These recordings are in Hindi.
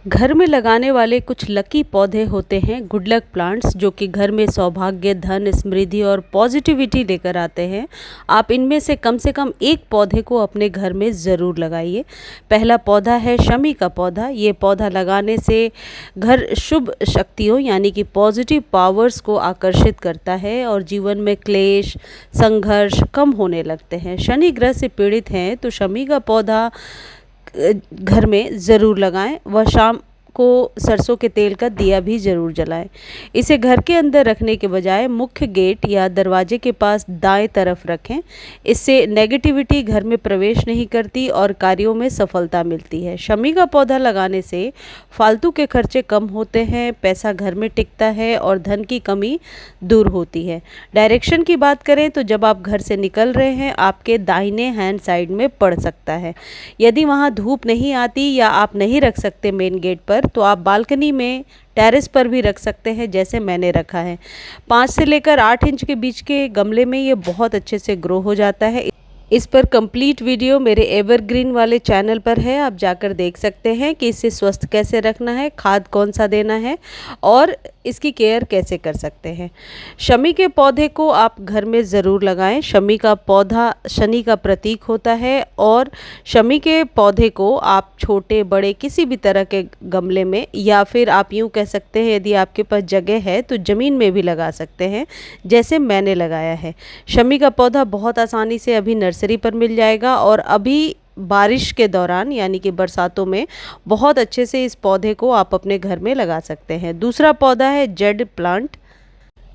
घर में लगाने वाले कुछ लकी पौधे होते हैं, गुड लक प्लांट्स, जो कि घर में सौभाग्य, धन, समृद्धि और पॉजिटिविटी लेकर आते हैं। आप इनमें से कम एक पौधे को अपने घर में ज़रूर लगाइए। पहला पौधा है शमी का पौधा। ये पौधा लगाने से घर शुभ शक्तियों यानी कि पॉजिटिव पावर्स को आकर्षित करता है और जीवन में क्लेश, संघर्ष कम होने लगते हैं। शनि ग्रह से पीड़ित हैं तो शमी का पौधा घर में ज़रूर लगाएं। वह शाम को सरसों के तेल का दिया भी ज़रूर जलाएं। इसे घर के अंदर रखने के बजाय मुख्य गेट या दरवाजे के पास दाएं तरफ रखें। इससे नेगेटिविटी घर में प्रवेश नहीं करती और कार्यों में सफलता मिलती है। शमी का पौधा लगाने से फालतू के खर्चे कम होते हैं, पैसा घर में टिकता है और धन की कमी दूर होती है। डायरेक्शन की बात करें तो जब आप घर से निकल रहे हैं, आपके दाहिने हैंड साइड में पड़ सकता है। यदि वहाँ धूप नहीं आती या आप नहीं रख सकते मेन गेट पर, तो आप बालकनी में, टेरेस पर भी रख सकते हैं, जैसे मैंने रखा है। 5 से लेकर 8 इंच के बीच के गमले में ये बहुत अच्छे से ग्रो हो जाता है। इस पर कंप्लीट वीडियो मेरे एवरग्रीन वाले चैनल पर है, आप जाकर देख सकते हैं कि इसे स्वस्थ कैसे रखना है, खाद कौन सा देना है और इसकी केयर कैसे कर सकते हैं। शमी के पौधे को आप घर में ज़रूर लगाएं। शमी का पौधा शनि का प्रतीक होता है और शमी के पौधे को आप छोटे बड़े किसी भी तरह के गमले में, या फिर आप यूँ कह सकते हैं यदि आपके पास जगह है तो ज़मीन में भी लगा सकते हैं, जैसे मैंने लगाया है। शमी का पौधा बहुत आसानी से अभी नर्सरी पर मिल जाएगा और अभी बारिश के दौरान यानी कि बरसातों में बहुत अच्छे से इस पौधे को आप अपने घर में लगा सकते हैं। दूसरा पौधा है जेड प्लांट।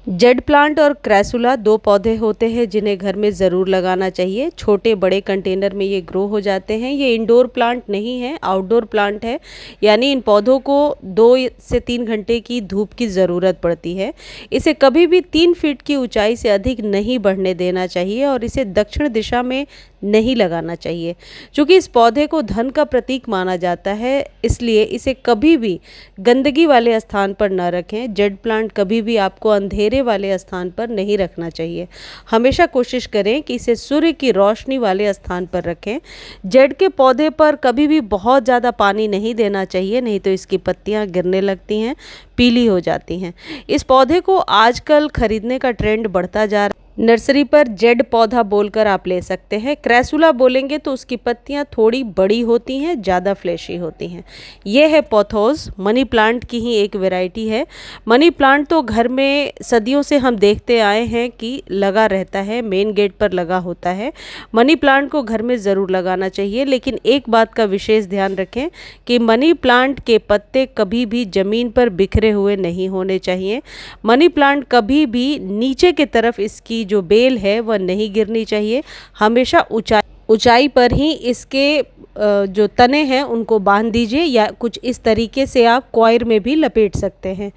जेड प्लांट और क्रैसुला 2 पौधे होते हैं जिन्हें घर में ज़रूर लगाना चाहिए। छोटे बड़े कंटेनर में ये ग्रो हो जाते हैं। ये इंडोर प्लांट नहीं है, आउटडोर प्लांट है, यानी इन पौधों को 2 से 3 घंटे की धूप की ज़रूरत पड़ती है। इसे कभी भी 3 फीट की ऊंचाई से अधिक नहीं बढ़ने देना चाहिए और इसे दक्षिण दिशा में नहीं लगाना चाहिए। क्योंकि इस पौधे को धन का प्रतीक माना जाता है, इसलिए इसे कभी भी गंदगी वाले स्थान पर न रखें। जेड प्लांट कभी भी आपको अंधेरे वाले स्थान पर नहीं रखना चाहिए। हमेशा कोशिश करें कि इसे सूर्य की रोशनी वाले स्थान पर रखें। जेड के पौधे पर कभी भी बहुत ज़्यादा पानी नहीं देना चाहिए, नहीं तो इसकी पत्तियां गिरने लगती हैं, पीली हो जाती हैं। इस पौधे को आजकल खरीदने का ट्रेंड बढ़ता जा रहा है। नर्सरी पर जेड पौधा बोलकर आप ले सकते हैं। क्रैसुला बोलेंगे तो उसकी पत्तियां थोड़ी बड़ी होती हैं, ज़्यादा फ्लैशी होती हैं। ये है पोथोस, मनी प्लांट की ही एक वैरायटी है। मनी प्लांट तो घर में सदियों से हम देखते आए हैं कि लगा रहता है, मेन गेट पर लगा होता है। मनी प्लांट को घर में ज़रूर लगाना चाहिए, लेकिन एक बात का विशेष ध्यान रखें कि मनी प्लांट के पत्ते कभी भी ज़मीन पर बिखरे हुए नहीं होने चाहिए। मनी प्लांट कभी भी नीचे की तरफ इसकी जो बेल है वह नहीं गिरनी चाहिए। हमेशा ऊंचाई पर ही इसके जो तने हैं उनको बांध दीजिए, या कुछ इस तरीके से आप कॉयर में भी लपेट सकते हैं।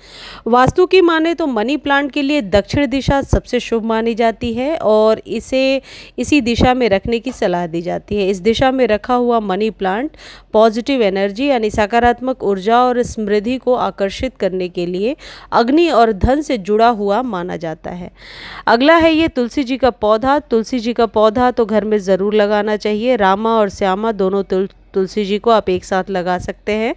वास्तु की माने तो मनी प्लांट के लिए दक्षिण दिशा सबसे शुभ मानी जाती है और इसे इसी दिशा में रखने की सलाह दी जाती है। इस दिशा में रखा हुआ मनी प्लांट पॉजिटिव एनर्जी यानी सकारात्मक ऊर्जा और समृद्धि को आकर्षित करने के लिए अग्नि और धन से जुड़ा हुआ माना जाता है। अगला है ये तुलसी जी का पौधा। तुलसी जी का पौधा तो घर में ज़रूर लगाना चाहिए। रामा और श्यामा दोनों तुलसी जी को आप एक साथ लगा सकते हैं।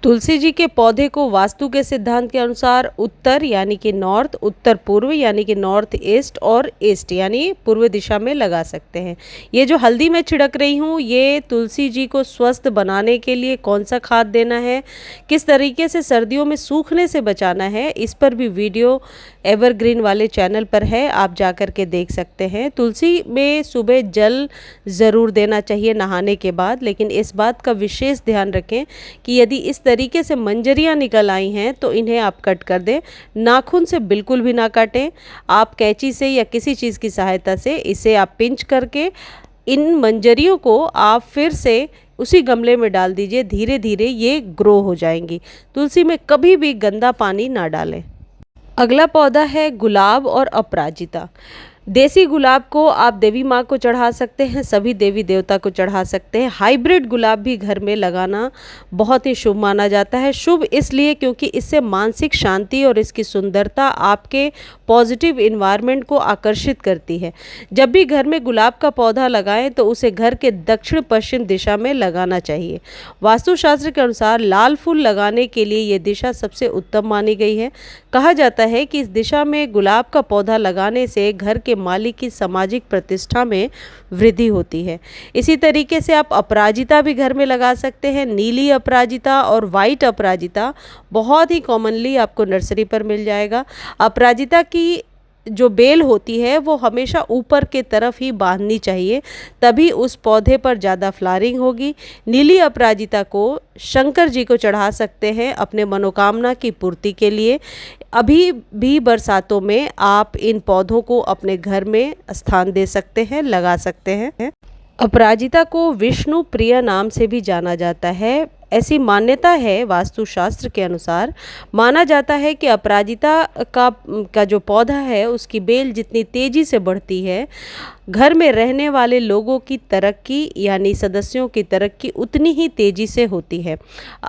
तुलसी जी के पौधे को वास्तु के सिद्धांत के अनुसार उत्तर यानी कि नॉर्थ, उत्तर पूर्व यानी कि नॉर्थ ईस्ट और ईस्ट यानी पूर्व दिशा में लगा सकते हैं। ये जो हल्दी मैं छिड़क रही हूँ, ये तुलसी जी को स्वस्थ बनाने के लिए कौन सा खाद देना है, किस तरीके से सर्दियों में सूखने से बचाना है, इस पर भी वीडियो एवरग्रीन वाले चैनल पर है, आप जाकर के देख सकते हैं। तुलसी में सुबह जल ज़रूर देना चाहिए नहाने के बाद, लेकिन इस बात का विशेष ध्यान रखें कि यदि इस तरीके से मंजरियाँ निकल आई हैं तो इन्हें आप कट कर दें। नाखून से बिल्कुल भी ना काटें। आप कैंची से या किसी चीज़ की सहायता से इसे आप पिंच करके इन मंजरियों को आप फिर से उसी गमले में डाल दीजिए। धीरे धीरे ये ग्रो हो जाएंगी। तुलसी में कभी भी गंदा पानी ना डालें। अगला पौधा है गुलाब और अपराजिता। देसी गुलाब को आप देवी माँ को चढ़ा सकते हैं, सभी देवी देवता को चढ़ा सकते हैं। हाइब्रिड गुलाब भी घर में लगाना बहुत ही शुभ माना जाता है। शुभ इसलिए क्योंकि इससे मानसिक शांति और इसकी सुंदरता आपके पॉजिटिव इन्वायरमेंट को आकर्षित करती है। जब भी घर में गुलाब का पौधा लगाएं तो उसे घर के दक्षिण पश्चिम दिशा में लगाना चाहिए। वास्तुशास्त्र के अनुसार लाल फूल लगाने के लिए ये दिशा सबसे उत्तम मानी गई है। कहा जाता है कि इस दिशा में गुलाब का पौधा लगाने से घर के मालिक की सामाजिक प्रतिष्ठा में वृद्धि होती है। इसी तरीके से आप अपराजिता भी घर में लगा सकते हैं। नीली अपराजिता और वाइट अपराजिता बहुत ही कॉमनली आपको नर्सरी पर मिल जाएगा। अपराजिता की जो बेल होती है वो हमेशा ऊपर के तरफ ही बांधनी चाहिए, तभी उस पौधे पर ज़्यादा फ्लावरिंग होगी। नीली अपराजिता को शंकर जी को चढ़ा सकते हैं अपने मनोकामना की पूर्ति के लिए। अभी भी बरसातों में आप इन पौधों को अपने घर में स्थान दे सकते हैं, लगा सकते हैं। अपराजिता को विष्णु प्रिय नाम से भी जाना जाता है। ऐसी मान्यता है वास्तुशास्त्र के अनुसार। माना जाता है कि अपराजिता का जो पौधा है उसकी बेल जितनी तेज़ी से बढ़ती है, घर में रहने वाले लोगों की तरक्की यानी सदस्यों की तरक्की उतनी ही तेज़ी से होती है।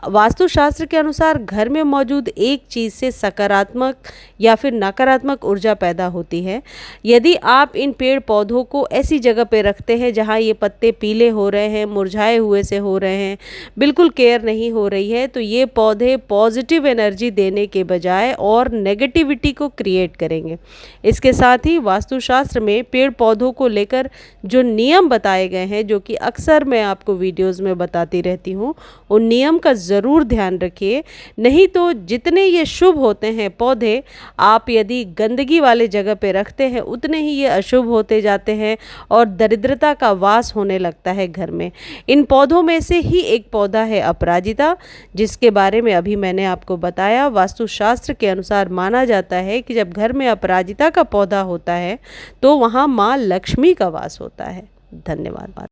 वास्तुशास्त्र के अनुसार घर में मौजूद एक चीज़ से सकारात्मक या फिर नकारात्मक ऊर्जा पैदा होती है। यदि आप इन पेड़ पौधों को ऐसी जगह पे रखते हैं जहाँ ये पत्ते पीले हो रहे हैं, मुरझाए हुए से हो रहे हैं, बिल्कुल केयर नहीं हो रही है, तो ये पौधे पॉजिटिव एनर्जी देने के बजाय और नेगेटिविटी को क्रिएट करेंगे। इसके साथ ही वास्तुशास्त्र में पेड़ पौधों को लेकर जो नियम बताए गए हैं, जो कि अक्सर मैं आपको वीडियोस में बताती रहती हूँ, उन नियम का ज़रूर ध्यान रखिए। नहीं तो जितने ये शुभ होते हैं पौधे, आप यदि गंदगी वाले जगह पे रखते हैं उतने ही ये अशुभ होते जाते हैं और दरिद्रता का वास होने लगता है घर में। इन पौधों में से ही एक पौधा है अपराजिता, जिसके बारे में अभी मैंने आपको बताया। वास्तुशास्त्र के अनुसार माना जाता है कि जब घर में अपराजिता का पौधा होता है तो वहाँ माँ लक्ष्मी का वास होता है। धन्यवाद।